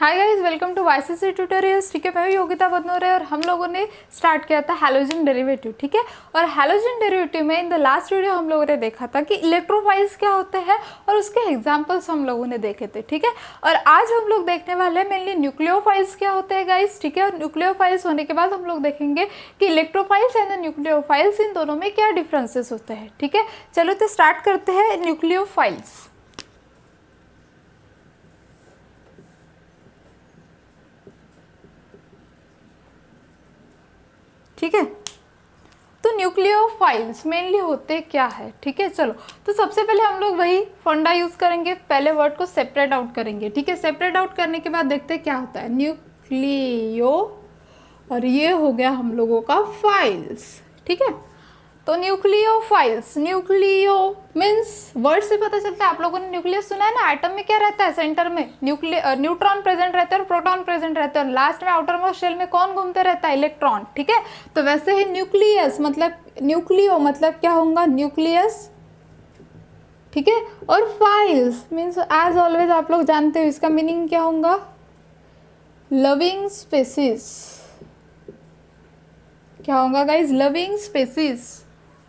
Hi guys, welcome to YCC tutorials. ठीक है, मैं योगिता बदनोरे और हम लोगों ने स्टार्ट किया था हैलोजन डेरिवेटिव। ठीक है, और हैलोजन डेरिवेटिव में इन द लास्ट वीडियो हम लोगों ने देखा था कि इलेक्ट्रोफाइल्स क्या होते हैं और उसके एग्जांपल्स हम लोगों ने देखे थे। ठीक है, और आज हम लोग देखने वाले हैं मेनली न्यूक्लियोफाइल्स क्या होते हैं गाइस। ठीक है, और न्यूक्लियोफाइल्स होने के बाद हम लोग देखेंगे कि इलेक्ट्रोफाइल्स एंड न्यूक्लियोफाइल्स इन दोनों में क्या डिफरेंसेस होते हैं। ठीक है, चलो तो स्टार्ट करते हैं न्यूक्लियोफाइल्स। ठीक है, तो न्यूक्लियोफाइल्स मेनली होते क्या है। ठीक है, चलो तो सबसे पहले हम लोग वही फंडा यूज करेंगे, पहले वर्ड को सेपरेट आउट करेंगे। ठीक है, सेपरेट आउट करने के बाद देखते हैं क्या होता है न्यूक्लियो, और ये हो गया हम लोगों का फाइल्स। ठीक है, तो न्यूक्लियोफाइल्स, न्यूक्लियो मीन्स वर्ड से पता चलता है। आप लोगों ने न्यूक्लियस सुना है ना, एटम में क्या रहता है, सेंटर में न्यूट्रॉन प्रेजेंट रहते हैं और प्रोटॉन प्रेजेंट रहते हैं, और लास्ट में आउटर मोस्ट शेल में कौन घूमते रहता है, इलेक्ट्रॉन। ठीक है, तो वैसे ही न्यूक्लियस मतलब न्यूक्लियो मतलब क्या होगा, न्यूक्लियस। ठीक है, और फाइल्स मीन्स एज ऑलवेज आप लोग जानते हो इसका मीनिंग क्या होगा, लविंग स्पेसिस। क्या होगा गाइज, लविंग स्पेसिस।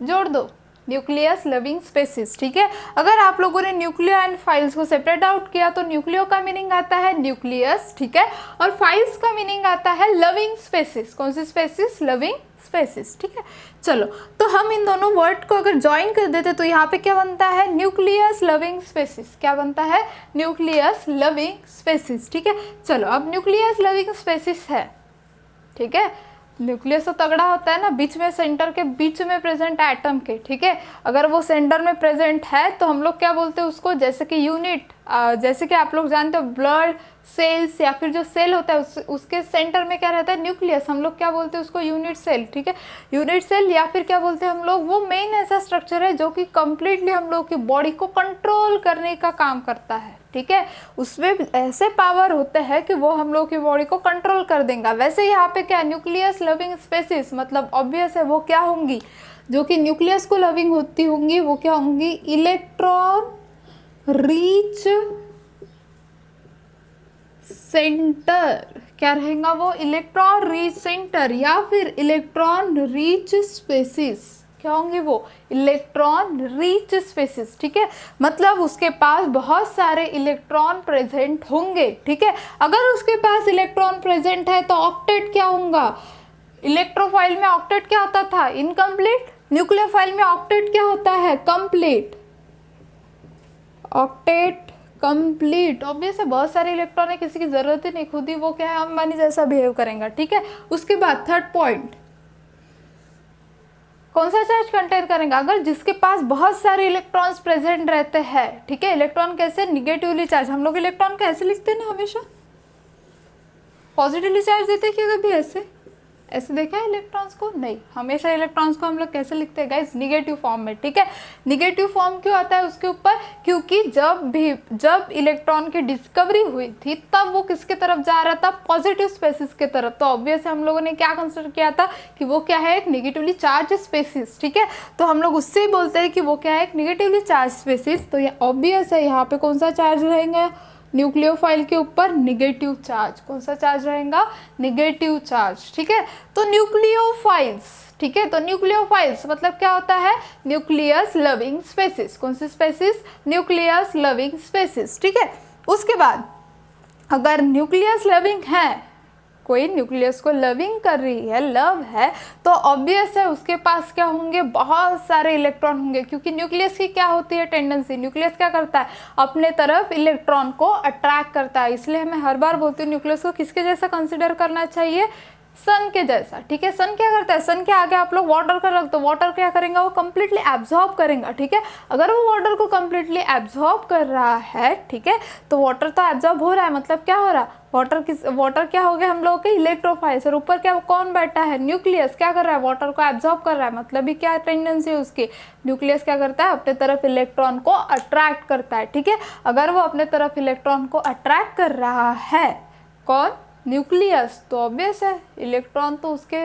जोड़ दो, न्यूक्लियस लविंग स्पेसिस। ठीक है, अगर आप लोगों ने न्यूक्लियो एंड फाइल्स को सेपरेट आउट किया तो न्यूक्लियो का मीनिंग आता है न्यूक्लियस। ठीक है, और फाइल्स का मीनिंग आता है लविंग स्पेसिस। कौन सी स्पेसिस, लविंग स्पेसिस। ठीक है, चलो तो हम इन दोनों वर्ड को अगर ज्वाइन कर देते तो यहाँ पे क्या बनता है, न्यूक्लियस लविंग स्पेसिस। क्या बनता है, न्यूक्लियस लविंग स्पेसिस। ठीक है, चलो अब न्यूक्लियस लविंग स्पेसिस है। ठीक है, न्यूक्लियस तो तगड़ा होता है ना, बीच में, सेंटर के बीच में प्रेजेंट है एटम के। ठीक है, अगर वो सेंटर में प्रेजेंट है तो हम लोग क्या बोलते हैं उसको, जैसे कि यूनिट, जैसे कि आप लोग जानते हो ब्लड सेल्स या फिर जो सेल होता है उसके सेंटर में क्या रहता है, न्यूक्लियस। हम लोग क्या बोलते हैं उसको, यूनिट सेल। ठीक है, यूनिट सेल या फिर क्या बोलते हैं हम लोग, वो मेन ऐसा स्ट्रक्चर है जो कि कंप्लीटली हम लोग की बॉडी को कंट्रोल करने का काम करता है। ठीक है, उसमें ऐसे पावर होते हैं कि वो हम लोग की बॉडी को कंट्रोल कर देंगे। वैसे यहाँ पे क्या, न्यूक्लियस लविंग स्पेसिस मतलब ऑब्वियस है वो क्या होंगी, जो कि न्यूक्लियस को लविंग होती होंगी, वो क्या होंगी, इलेक्ट्रॉन रीच सेंटर। क्या रहेगा वो, इलेक्ट्रॉन रीच सेंटर या फिर इलेक्ट्रॉन रीच स्पेसिस। क्या होंगे वो, इलेक्ट्रॉन रीच स्पेसिस। ठीक है, मतलब उसके पास बहुत सारे इलेक्ट्रॉन प्रेजेंट होंगे। ठीक है, अगर उसके पास इलेक्ट्रॉन प्रेजेंट है तो ऑक्टेट क्या होगा, इलेक्ट्रोफाइल में ऑक्टेट क्या होता था, इनकम्प्लीट। न्यूक्लियोफाइल में ऑक्टेट क्या होता है, कंप्लीट। Octet complete. ऑब्वियस है, बहुत सारे इलेक्ट्रॉन है, किसी की जरूरत ही नहीं, खुद ही वो क्या है, अंबानी जैसा बिहेव करेंगे। ठीक है, उसके बाद थर्ड पॉइंट, कौन सा चार्ज कंटेन करेंगे, अगर जिसके पास बहुत सारे इलेक्ट्रॉन्स प्रेजेंट रहते हैं। ठीक है, इलेक्ट्रॉन कैसे, निगेटिवली चार्ज। हम लोग इलेक्ट्रॉन को ऐसे लिखते हैं ना, हमेशा पॉजिटिवली चार्ज देते हैं क्या, कभी ऐसे ऐसे देखा है इलेक्ट्रॉन्स को, नहीं, हमेशा इलेक्ट्रॉन्स को हम लोग कैसे लिखते हैं गाइस, निगेटिव फॉर्म में। ठीक है, निगेटिव फॉर्म क्यों आता है उसके ऊपर, क्योंकि जब इलेक्ट्रॉन की डिस्कवरी हुई थी तब वो किसके तरफ जा रहा था, पॉजिटिव स्पेसिस के तरफ। तो ऑब्वियस हम लोगों ने क्या कंसिडर किया था कि वो क्या है, एक निगेटिवली चार्ज स्पेसिस। ठीक है, तो हम लोग उससे ही बोलते हैं कि वो क्या है, एक निगेटिवली चार्ज स्पेसिस। तो ये ऑब्वियस है, यहाँ पे कौन सा चार्ज रहेगा, न्यूक्लियोफाइल के ऊपर निगेटिव चार्ज। कौन सा चार्ज रहेगा, निगेटिव चार्ज। ठीक है, तो न्यूक्लियोफाइल्स। ठीक है, तो न्यूक्लियोफाइल्स मतलब क्या होता है, न्यूक्लियस लविंग स्पेसिस। कौन सी स्पेसिस, न्यूक्लियस लविंग स्पेसिस। ठीक है, उसके बाद अगर न्यूक्लियस लविंग है, कोई न्यूक्लियस को लविंग कर रही है, लव है, तो ऑब्वियस है उसके पास क्या होंगे, बहुत सारे इलेक्ट्रॉन होंगे। क्योंकि न्यूक्लियस की क्या होती है टेंडेंसी, न्यूक्लियस क्या करता है, अपने तरफ इलेक्ट्रॉन को अट्रैक्ट करता है। इसलिए मैं हर बार बोलती हूँ न्यूक्लियस को किसके जैसा कंसिडर करना चाहिए, सन के जैसा। ठीक है, सन क्या करता है, सन के आगे आप लोग वाटर कर रख दो, वाटर क्या करेंगे, वो कंप्लीटली एब्जॉर्ब करेंगे। ठीक है, अगर वो वाटर को कंप्लीटली एब्जॉर्ब कर रहा है, ठीक है, तो वाटर तो एब्जॉर्ब हो रहा है, मतलब क्या हो रहा है, वाटर क्या हो गया हम लोगों के इलेक्ट्रोफाइल्स, और ऊपर क्या कौन बैठा है, न्यूक्लियस क्या कर रहा है, वाटर को एब्जॉर्ब कर रहा है। मतलब भी क्या टेंडेंसी है उसकी, न्यूक्लियस क्या करता है, अपने तरफ इलेक्ट्रॉन को अट्रैक्ट करता है। ठीक है, अगर वो अपने तरफ इलेक्ट्रॉन को अट्रैक्ट कर रहा है, कौन, न्यूक्लियस, तो ऑब्वियस है इलेक्ट्रॉन तो उसके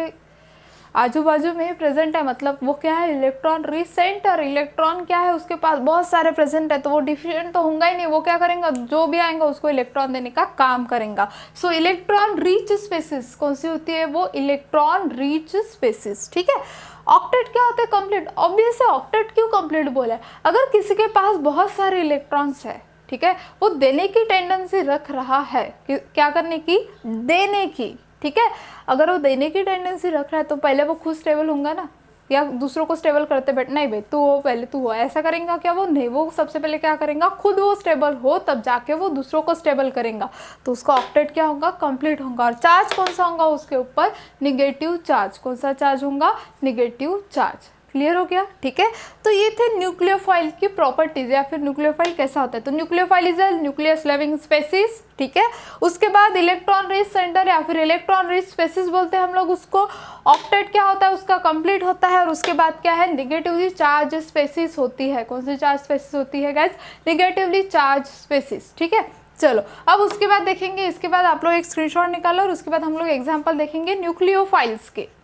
आजू बाजू में ही प्रेजेंट है, मतलब वो क्या है, इलेक्ट्रॉन रिच सेंटर। इलेक्ट्रॉन क्या है, उसके पास बहुत सारे प्रेजेंट है, तो वो डिफिशिएंट तो होगा ही नहीं, वो क्या करेंगे, जो भी आएंगे उसको इलेक्ट्रॉन देने का काम करेंगे। सो इलेक्ट्रॉन रिच स्पेसिस कौन सी होती है, वो इलेक्ट्रॉन रिच स्पेसिस, ठीक है। ऑक्टेट क्या होता है, कंप्लीट। ऑब्वियस है, ऑक्टेट क्यों कंप्लीट बोला है, अगर किसी के पास बहुत सारे इलेक्ट्रॉन्स है, ठीक है, वो देने की टेंडेंसी रख रहा है, क्या करने की, देने की, ठीक है। अगर वो देने की टेंडेंसी रख रहा है तो पहले वो खुद स्टेबल होगा ना, या दूसरों को स्टेबल करते बैठ, नहीं भाई तू हो पहले, तू हो, ऐसा करेंगे क्या, वो नहीं, वो सबसे पहले क्या करेंगे, खुद वो स्टेबल हो तब जाके वो दूसरों को स्टेबल करेगा, तो उसका ऑक्टेट क्या होगा, कंप्लीट होगा। और चार्ज कौन सा होगा उसके ऊपर, निगेटिव चार्ज। कौन सा चार्ज होगा, निगेटिव चार्ज। क्लियर हो गया, ठीक है। तो ये थे न्यूक्लियोफाइल की प्रॉपर्टीज, या फिर न्यूक्लियोफाइल कैसा होता है। तो nucleophile is a nucleus loving species, ठीक है। उसके बाद इलेक्ट्रॉन रिच सेंटर या फिर इलेक्ट्रॉन रिच स्पेसिस बोलते हैं हम लोग उसको। ऑक्टेट क्या होता है, उसका कंप्लीट होता है। और उसके बाद क्या है, निगेटिवली चार्ज स्पेसिस होती है। कौन सी चार्ज स्पेसिस होती है गाइस, निगेटिवली चार्ज स्पेसिस, ठीक है। चलो अब उसके बाद देखेंगे, इसके बाद आप लोग एक स्क्रीनशॉट निकालो और उसके बाद हम लोग एग्जाम्पल देखेंगे न्यूक्लियोफाइल्स के।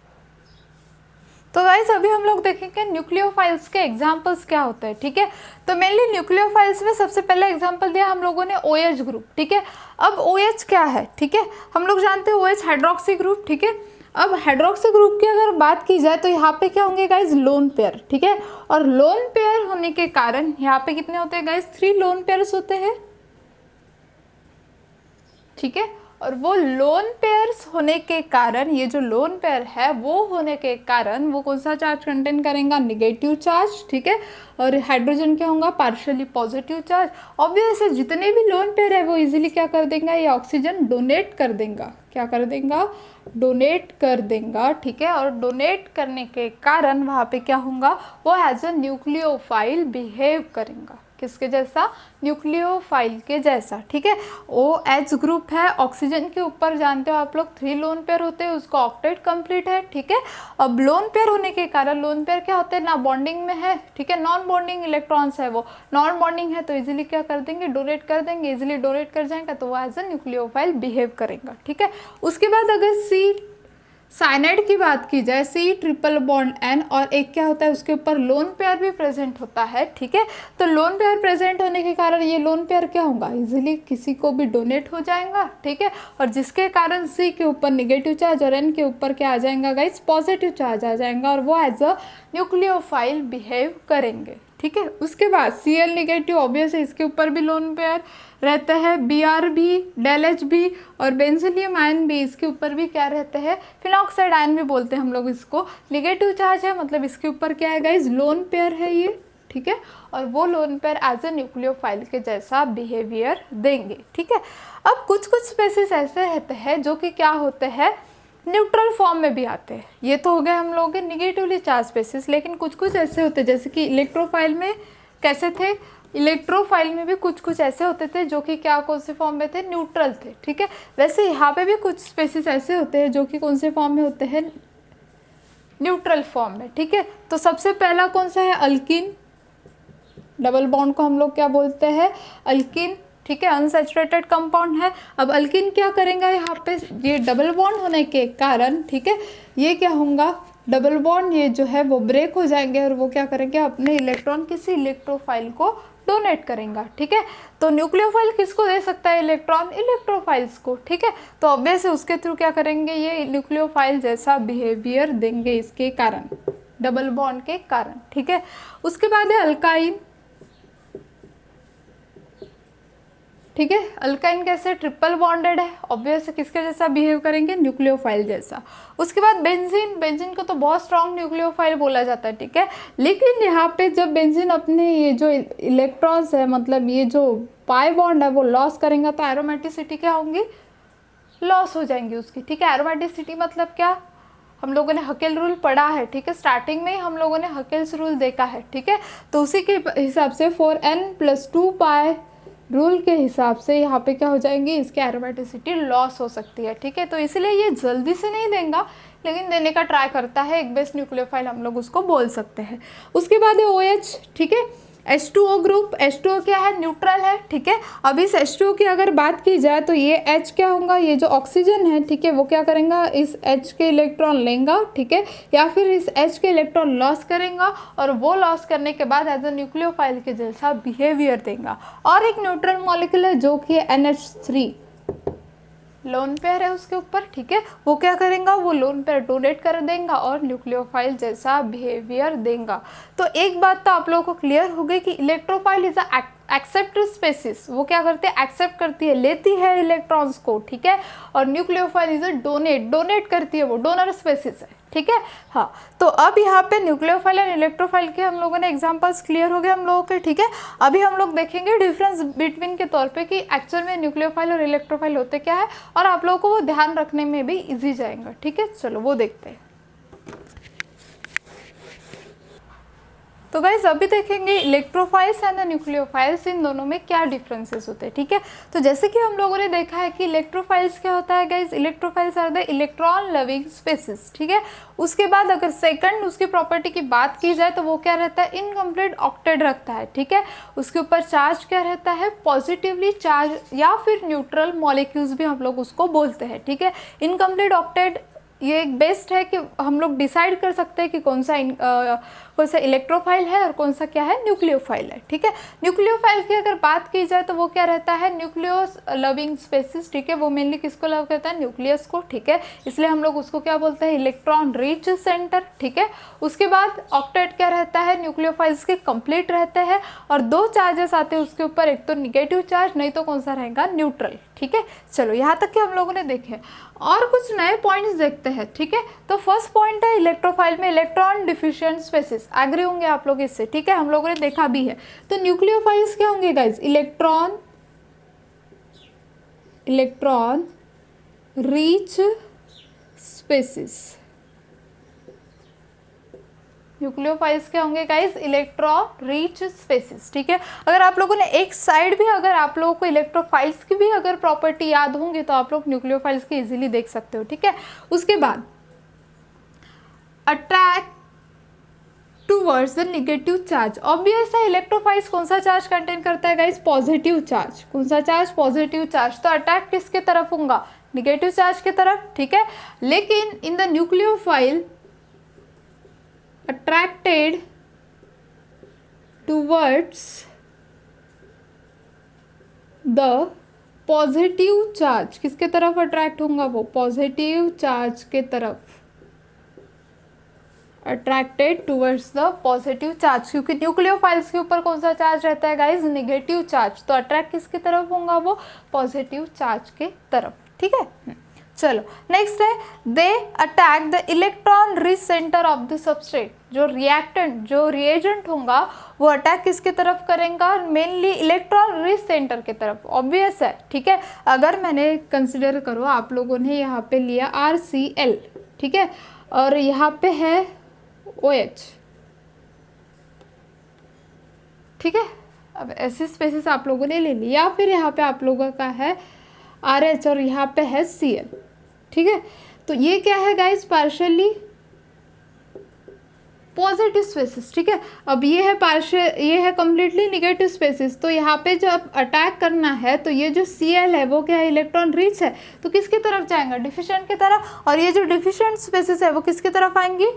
तो गाइस अभी हम लोग देखेंगे न्यूक्लियोफाइल्स के एग्जांपल्स क्या होते हैं, ठीक है। तो मेनली न्यूक्लियोफाइल्स में सबसे पहले एग्जांपल दिया हम लोगों ने OH ग्रुप, ठीक है। अब OH क्या है, ठीक है, हम लोग जानते हैं OH हाइड्रोक्सी ग्रुप, ठीक है। अब हाइड्रोक्सी ग्रुप की अगर बात की जाए तो यहाँ पे क्या होंगे गाइज, लोन पेयर, ठीक है। और लोन पेयर होने के कारण यहाँ पे कितने होते हैं गाइज, 3 लोन पेयर्स होते हैं, ठीक है। और वो लोन पेयर्स होने के कारण, ये जो लोन पेयर है वो होने के कारण वो कौन सा चार्ज कंटेन करेगा, निगेटिव चार्ज, ठीक है। और हाइड्रोजन क्या होगा, पार्शियली पॉजिटिव चार्ज। ऑब्वियस है, जितने भी लोन पेयर है वो इजीली क्या कर देंगे, ये ऑक्सीजन डोनेट कर देगा, क्या कर देगा, डोनेट कर देगा, ठीक है। और डोनेट करने के कारण वहाँ पे क्या होगा, वो एज अ न्यूक्लियोफाइल बिहेव करेगा, किसके जैसा, न्यूक्लियोफाइल के जैसा, ठीक है। OH ग्रुप है, ऑक्सीजन के ऊपर जानते हो आप लोग 3 लोन पेयर होते हैं, उसका ऑक्टेट कंप्लीट है, ठीक है। अब लोन पेयर होने के कारण, लोन पेयर क्या होते हैं ना, बॉन्डिंग में है, ठीक है, नॉन बॉन्डिंग इलेक्ट्रॉन्स है, वो नॉन बॉन्डिंग है तो इजीली क्या कर देंगे, डोनेट कर देंगे, इजीली डोनेट कर जाएगा तो वो एज अ न्यूक्लियोफाइल बिहेव करेगा, ठीक है। उसके बाद अगर साइनाइड की बात की जाए, C�ट्रिपल बॉन्ड N, और एक क्या होता है उसके ऊपर लोन पेयर भी प्रेजेंट होता है, ठीक है। तो लोन पेयर प्रेजेंट होने के कारण ये लोन पेयर क्या होगा, इजीली किसी को भी डोनेट हो जाएगा, ठीक है। और जिसके कारण C के ऊपर निगेटिव चार्ज और N के ऊपर क्या आ जाएगा गाइस, पॉजिटिव चार्ज आ जाएगा, और वो एज अ न्यूक्लियोफाइल बिहेव करेंगे, ठीक है। उसके बाद Cl निगेटिव, ऑब्वियस है इसके ऊपर भी लोन पेयर रहता है, Br भी, Δh भी, और बेंजोलियम आयन भी, इसके ऊपर भी क्या रहते हैं, फिनॉक्साइड आयन भी बोलते हैं हम लोग इसको। निगेटिव चार्ज है, मतलब इसके ऊपर क्या है गाइज, लोन पेयर है ये, ठीक है। और वो lone pair as a nucleophile के जैसा बिहेवियर देंगे, ठीक है। अब कुछ कुछ स्पेसिस ऐसे रहते हैं जो कि क्या होते हैं, न्यूट्रल फॉर्म में भी आते हैं। ये तो हो गए हम लोग के निगेटिवली चार्ज स्पेसिस, लेकिन कुछ कुछ ऐसे होते हैं जैसे कि इलेक्ट्रोफाइल में कैसे थे, इलेक्ट्रोफाइल में भी कुछ कुछ ऐसे होते थे जो कि क्या, कौन से फॉर्म में थे, न्यूट्रल थे, ठीक है। वैसे यहाँ पे भी कुछ स्पेसिस ऐसे होते हैं जो कि कौन से फॉर्म में होते हैं, न्यूट्रल फॉर्म में, ठीक है। तो सबसे पहला कौन सा है, अल्किन। डबल बॉन्ड को हम लोग क्या बोलते हैं, अल्किन, ठीक है, अनसैचुरेटेड कंपाउंड है। अब अल्किन क्या करेंगे, यहाँ पे ये डबल बॉन्ड होने के कारण, ठीक है, ये क्या होगा, डबल बॉन्ड ये जो है वो ब्रेक हो जाएंगे और वो क्या करेंगे, अपने इलेक्ट्रॉन किसी इलेक्ट्रोफाइल को डोनेट करेंगे, ठीक है। तो न्यूक्लियोफाइल किसको दे सकता है इलेक्ट्रॉन, इलेक्ट्रोफाइल्स को, ठीक है। तो ऑब्वियस है उसके थ्रू क्या करेंगे, ये न्यूक्लियोफाइल जैसा बिहेवियर देंगे इसके कारण, डबल बॉन्ड के कारण, ठीक है। उसके बाद है अल्काइन, ठीक है। अल्काइन कैसे, ट्रिपल बॉन्डेड है, ऑब्वियस किसके जैसा बिहेव करेंगे, न्यूक्लियोफाइल जैसा। उसके बाद बेंजीन, बेंजीन को तो बहुत स्ट्रॉन्ग न्यूक्लियोफाइल बोला जाता है, ठीक है। लेकिन यहाँ पे जब बेंजीन अपने ये जो इलेक्ट्रॉन्स है, मतलब ये जो पाई बॉन्ड है वो लॉस करेंगे तो एरोमेटिसिटी क्या होंगी, लॉस हो जाएंगी उसकी, ठीक है। एरोमेटिसिटी मतलब क्या, हम लोगों ने हकेल रूल पढ़ा है, ठीक है, स्टार्टिंग में ही हम लोगों ने हकेल्स रूल देखा है, ठीक है। तो उसी के हिसाब से 4n+2 पाई रूल के हिसाब से यहाँ पे क्या हो जाएंगी, इसकी एरोमेटिसिटी लॉस हो सकती है, ठीक है। तो इसलिए ये जल्दी से नहीं देगा, लेकिन देने का ट्राई करता है, एक बेस्ट न्यूक्लियोफाइल हम लोग उसको बोल सकते हैं। उसके बाद है OH, ठीक है। H2O ग्रुप, H2O क्या है, न्यूट्रल है, ठीक है। अब इस H2O की अगर बात की जाए तो ये H क्या होगा, ये जो ऑक्सीजन है, ठीक है, वो क्या करेगा, इस H के इलेक्ट्रॉन लेगा, ठीक है, या फिर इस H के इलेक्ट्रॉन लॉस करेगा और वो लॉस करने के बाद एज अ न्यूक्लियोफाइल के जैसा बिहेवियर देगा। और एक न्यूट्रल मॉलिक्यूल है जो कि NH3 लोन पेयर है उसके ऊपर, ठीक है, वो क्या करेगा, वो लोन पेयर डोनेट कर देगा और न्यूक्लियोफाइल जैसा बिहेवियर देगा। तो एक बात तो आप लोगों को क्लियर हो गई कि electrophile is a accept species, वो क्या करते हैं, एक्सेप्ट करती है, लेती है इलेक्ट्रॉन्स को, ठीक है, और न्यूक्लियोफाइल इज अ डोनेट करती है, वो डोनर स्पेसिस है, ठीक है। हाँ, तो अब यहाँ पे न्यूक्लियोफाइल और इलेक्ट्रोफाइल के हम लोगों ने एग्जांपल्स क्लियर हो गए हम लोगों के, ठीक है। अभी हम लोग देखेंगे डिफरेंस बिटवीन के तौर पे कि एक्चुअल में न्यूक्लियोफाइल और इलेक्ट्रोफाइल होते क्या है, और आप लोगों को वो ध्यान रखने में भी इजी जाएगा, ठीक है। चलो वो देखते हैं। तो गाइज अभी देखेंगे इलेक्ट्रोफाइल्स एंड द न्यूक्लियोफाइल्स, इन दोनों में क्या डिफरेंसेस होते हैं, ठीक है। तो जैसे कि हम लोगों ने देखा है कि इलेक्ट्रोफाइल्स क्या होता है guys, electrophiles are the electron loving species, ठीक है। उसके बाद अगर सेकंड उसकी प्रॉपर्टी की बात की जाए तो वो क्या रहता है, इनकम्प्लीट ऑक्टेट रखता है, ठीक है। उसके ऊपर चार्ज क्या रहता है, पॉजिटिवली चार्ज या फिर न्यूट्रल मॉलिक्यूल्स भी हम लोग उसको बोलते हैं, ठीक है। इनकम्प्लीट ऑक्टेट ये एक बेस्ट है कि हम लोग डिसाइड कर सकते हैं कि कौन सा इलेक्ट्रोफाइल है और कौन सा क्या है, न्यूक्लियोफाइल है, ठीक है। न्यूक्लियोफाइल की अगर बात की जाए तो वो क्या रहता है, न्यूक्लियस लविंग स्पेसिस, ठीक है। वो मेनली किसको लव करता है, न्यूक्लियस को, ठीक है, इसलिए हम लोग उसको क्या बोलते हैं, इलेक्ट्रॉन रिच सेंटर, ठीक है। उसके बाद ऑक्टेट क्या रहता है, न्यूक्लियोफाइल्स के कंप्लीट रहते हैं और दो चार्जेस आते हैं उसके ऊपर, एक तो निगेटिव चार्ज, नहीं तो कौन सा रहेगा, न्यूट्रल, ठीक है। चलो यहाँ तक कि हम लोगों ने देखे और कुछ नए पॉइंट्स देखते हैं, ठीक है। तो फर्स्ट पॉइंट है इलेक्ट्रोफाइल में इलेक्ट्रॉन डिफिशिएंट स्पेसिस, एग्री होंगे आप लोग इससे, ठीक है, हम लोगों ने देखा भी है। तो न्यूक्लियोफाइल्स क्या होंगे guys, electron rich species. Nucleophiles क्या होंगे गाइस, इलेक्ट्रॉन रिच स्पेसिस, ठीक है। अगर आप लोगों ने एक साइड भी, अगर आप लोगों को इलेक्ट्रोफाइल्स की भी अगर प्रॉपर्टी याद होंगी तो आप लोग न्यूक्लियोफाइल्स की इजीली देख सकते हो, ठीक है। उसके बाद attract towards the negative charge, obvious है इलेक्ट्रोफाइल्स कौन सा चार्ज कंटेन करता है गाइस, पॉजिटिव चार्ज। कौन सा चार्ज, पॉजिटिव चार्ज। तो अट्रैक्ट किसके तरफ होगा, निगेटिव चार्ज की तरफ, ठीक है। लेकिन in the nucleophile attracted towards the positive charge, किसके तरफ अट्रैक्ट होगा, वो पॉजिटिव चार्ज के तरफ, attracted towards the positive charge, क्योंकि न्यूक्लियोफाइल्स के ऊपर कौन सा चार्ज रहता है गाइज, निगेटिव चार्ज। तो अट्रैक्ट किसके तरफ होगा, वो पॉजिटिव चार्ज के तरफ, ठीक है। चलो नेक्स्ट है, they attack the electron rich centre of the substrate, जो रिएक्टेंट, जो रिएजेंट होगा वो अटैक किसके तरफ करेगा, मेनली इलेक्ट्रॉन रिच सेंटर की तरफ, ऑब्वियस है, ठीक है। अगर मैंने कंसिडर करो आप लोगों ने यहाँ पे लिया RCl, ठीक है, और यहाँ पे है OH, ठीक है। अब ऐसी स्पेसिस आप लोगों ने ले ली, या फिर यहाँ पे आप लोगों का है RH और यहाँ पे है Cl, ठीक है। तो ये क्या है गाइस, पार्शियली पॉजिटिव स्पेसिस, ठीक है। अब ये है पार्शियल, ये है कम्प्लीटली निगेटिव स्पेसिस। तो यहाँ पे जब अटैक करना है तो ये जो Cl है वो क्या है, इलेक्ट्रॉन रिच है, तो किसकी तरफ जाएगा, डिफिशिएंट की तरफ। और ये जो डिफिशिएंट स्पेसिस है वो किसकी तरफ आएंगी,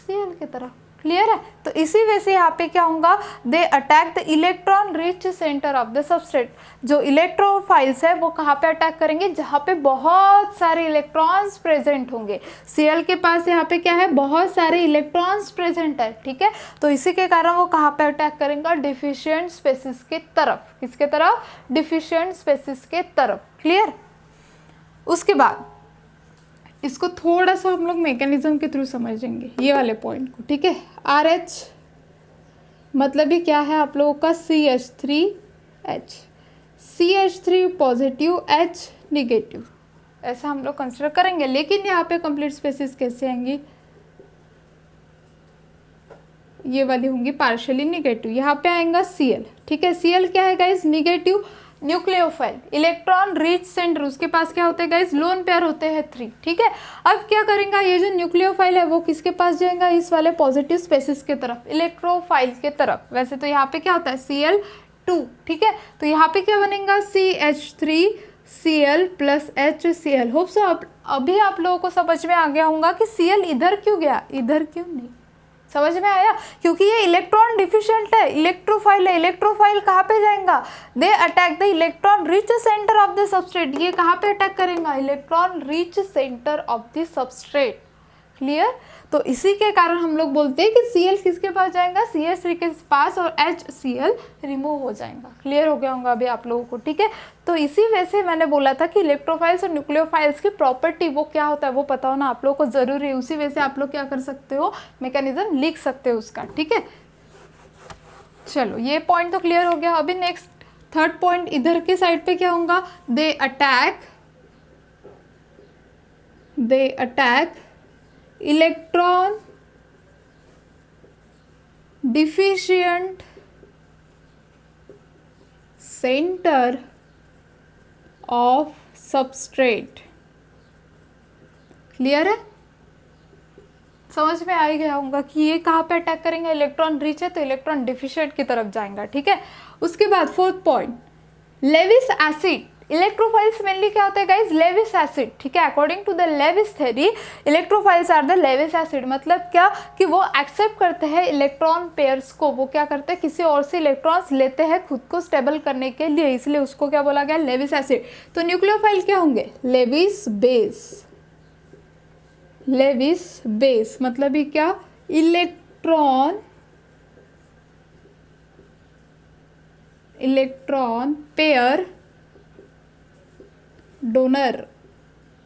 Cl की तरफ, क्लियर है। तो इसी वजह से यहाँ पे क्या होगा, they attack the electron rich centre of the substrate. जो इलेक्ट्रोफाइल्स है वो कहाँ पे अटैक करेंगे, जहाँ पे बहुत सारे इलेक्ट्रॉन्स प्रेजेंट होंगे। Cl के पास यहाँ पे क्या है, बहुत सारे इलेक्ट्रॉन्स प्रेजेंट है, ठीक है। तो इसी के कारण वो कहाँ पे अटैक करेंगे, डिफिशिएंट स्पेसिस के तरफ, किसके तरफ, डिफिशिएंट स्पेसिस के तरफ, क्लियर। उसके बाद इसको थोड़ा सा हम लोग मैकेनिज्म के थ्रू समझेंगे ये वाले पॉइंट को, ठीक है। RH मतलब ही क्या है आप लोगों का, CH3H, CH3 positive, H negative, ऐसा हम लोग कंसिडर करेंगे। लेकिन यहाँ पे कंप्लीट स्पेसिस कैसे आएंगी, ये वाली होंगी पार्शियली निगेटिव, यहाँ पे आएगा Cl, ठीक है। Cl क्या है guys, negative. Nucleophile, electron rich centre, उसके पास क्या होते हैं गाइज, लोन पेयर होते हैं 3, ठीक है। अब क्या करेंगे, ये जो न्यूक्लियोफाइल है वो किसके पास जाएगा, इस वाले पॉजिटिव स्पेसिस के तरफ, इलेक्ट्रोफाइल के तरफ। वैसे तो यहाँ पे क्या होता है Cl2, ठीक है, तो यहाँ पे क्या बनेगा CH3Cl plus HCl। Hope so अभी आप लोगों को समझ में आ गया होगा कि Cl इधर क्यों गया, इधर क्यों नहीं, समझ में आया, क्योंकि ये इलेक्ट्रॉन डिफिशिएंट है, इलेक्ट्रोफाइल है। इलेक्ट्रोफाइल कहाँ पे जाएगा, they attack the electron rich centre of the substrate. ये कहाँ पे अटैक करेगा, electron rich centre of the substrate, clear. तो इसी के कारण हम लोग बोलते हैं कि Cl किसके पास जाएगा, CH3 के पास, और HCl रिमूव हो जाएगा। क्लियर हो गया होगा अभी आप लोगों को, ठीक है। तो इसी वजह से मैंने बोला था कि इलेक्ट्रोफाइल्स और न्यूक्लियोफाइल्स की प्रॉपर्टी वो क्या होता है वो पता होना आप लोगों को जरूरी है। उसी वजह से आप लोग क्या कर सकते हो, मैकेनिज्म लिख सकते हो उसका, ठीक है। चलो ये पॉइंट तो क्लियर हो गया। अभी नेक्स्ट थर्ड पॉइंट इधर के साइड पे क्या होगा, they attack electron deficient centre of substrate. Clear है, समझ में आ ही गया होगा कि ये कहाँ पे अटैक करेंगे, इलेक्ट्रॉन रिच है तो इलेक्ट्रॉन डिफिशिएंट की तरफ जाएगा, ठीक है। उसके बाद fourth point, Lewis acid. Electrophiles mainly क्या होता है गाइज, लेविस एसिड, ठीक है। According to the Lewis theory electrophiles are the Lewis acid. मतलब क्या कि वो एक्सेप्ट करते हैं इलेक्ट्रॉन पेयर्स को, वो क्या करते हैं किसी और से इलेक्ट्रॉन्स लेते हैं खुद को स्टेबल करने के लिए, इसलिए उसको क्या बोला गया, लेविस एसिड। तो न्यूक्लियोफाइल क्या होंगे, लेविस बेस मतलब ये क्या, इलेक्ट्रॉन पेयर डोनर।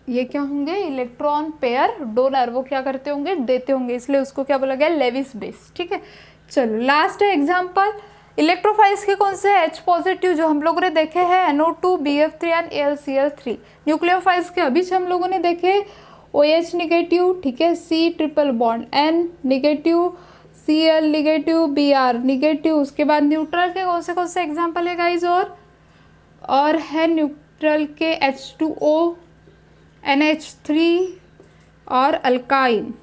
ये क्या होंगे, इलेक्ट्रॉन पेयर डोनर, वो क्या करते होंगे, देते होंगे, इसलिए उसको क्या बोला गया, लेविस बेस, ठीक है। चलो लास्ट है एग्जांपल, इलेक्ट्रोफाइल्स के कौन से H पॉजिटिव जो हम लोगों ने देखे हैं, NO2 BF3 and AlCl3। Nucleophiles के अभी हम लोगों ने देखे OH निगेटिव, ठीक है, C triple bond, N negative, Cl negative, Br negative. उसके बाद न्यूट्रल के कौन से एग्जाम्पल है गाइज, और है न्यूट्रल के H2O, NH3 और अल्काइन,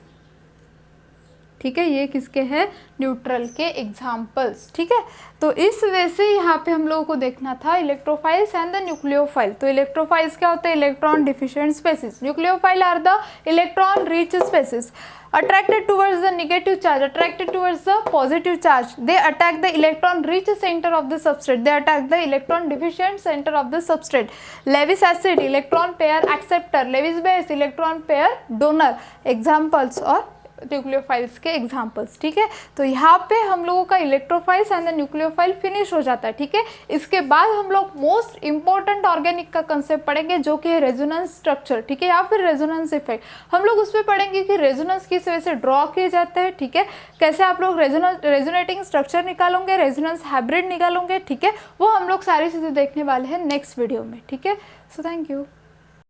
ठीक है। ये किसके हैं, न्यूट्रल के एग्जाम्पल्स, ठीक है। तो इस वजह से यहाँ पे हम लोगों को देखना था इलेक्ट्रोफाइल्स एंड द न्यूक्लियोफाइल। तो इलेक्ट्रोफाइल्स क्या होते हैं, electron deficient species, nucleophile are the electron rich species, attracted towards the negative charge, attracted towards the positive charge, they attack the electron rich center of the substrate, they attack the electron deficient center of the substrate. Lewis acid electron pair acceptor, Lewis base electron pair donor, examples और nucleophiles के examples, ठीक है। तो यहाँ पे हम लोगों का electrophiles and the nucleophile finish हो जाता है, ठीक है। इसके बाद हम लोग मोस्ट इंपॉर्टेंट ऑर्गेनिक का कंसेप्ट पढ़ेंगे जो कि है रेजोनेंस स्ट्रक्चर, ठीक है, या फिर रेजोनेंस इफेक्ट। हम लोग उस पर पढ़ेंगे कि रेजोनेंस किस वजह से ड्रॉ किए जाते हैं, ठीक है, कैसे आप लोग रेजोनेटिंग स्ट्रक्चर निकालोगे, रेजोनेंस हाइब्रिड निकालोगे, ठीक है। वो हम लोग सारी चीज़ें देखने वाले हैं नेक्स्ट वीडियो में, ठीक है। So thank you.